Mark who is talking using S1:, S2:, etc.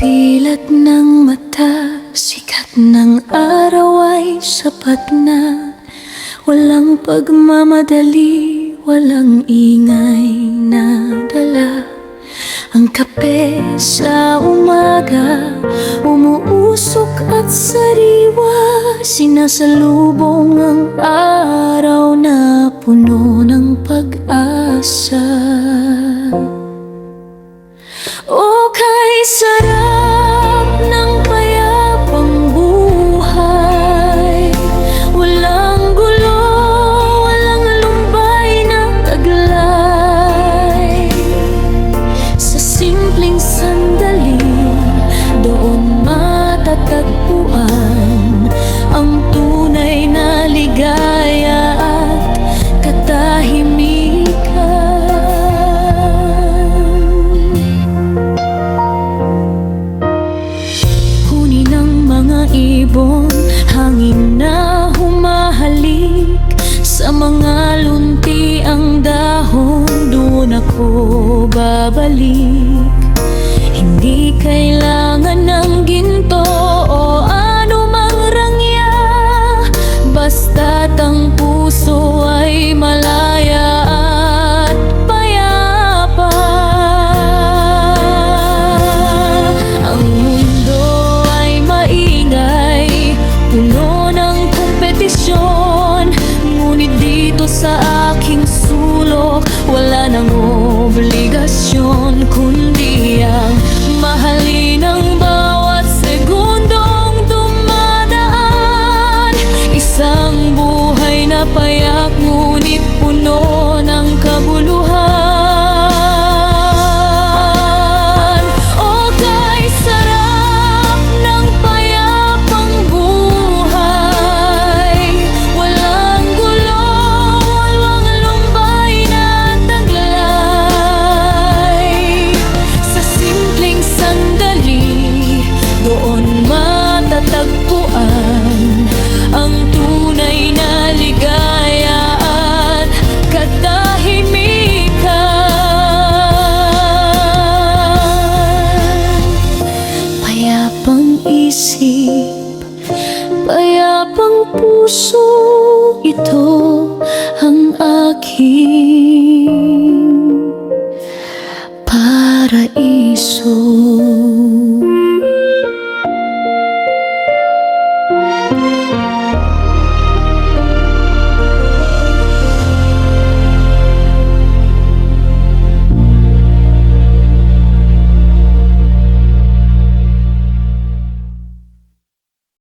S1: Dilat ng mata, sikat ng araw ay sapat na. Walang pagmamadali, walang ingay na dala. Ang kape sa umaga, umuusok at sariwa. Sinasalubong ang araw na puno ng pag-asa. O kay sarap ng payapang buhay, walang gulo, walang lumbay na taglay. Sa simpleng sandali, doon matatagpuan ang tunay na ligaya at katahimikan. Huni ng mga ibon, hangin na humahalik sa mga lunti ang dahon, doon ako babalik. Hindi kailangan ng ginto o anumang rangya, basta't ang puso ay malaya at payapa. Ang mundo ay maingay, puno ng kompetisyon, ngunit dito sa aking sulok wala nang obligasyon, kundi ang mahalin ang bawat segundong dumadaan. Isang buhay na payak, ngunit puno ng kabuluhan. O kay sarap ng payapang buhay, walang gulo, walang lumbay na taglay. Sa simpleng sandali, doon matatagpuan ang tunay na ligaya at katahimikan. Payapang isip, payapang puso, ito ang aking paraiso.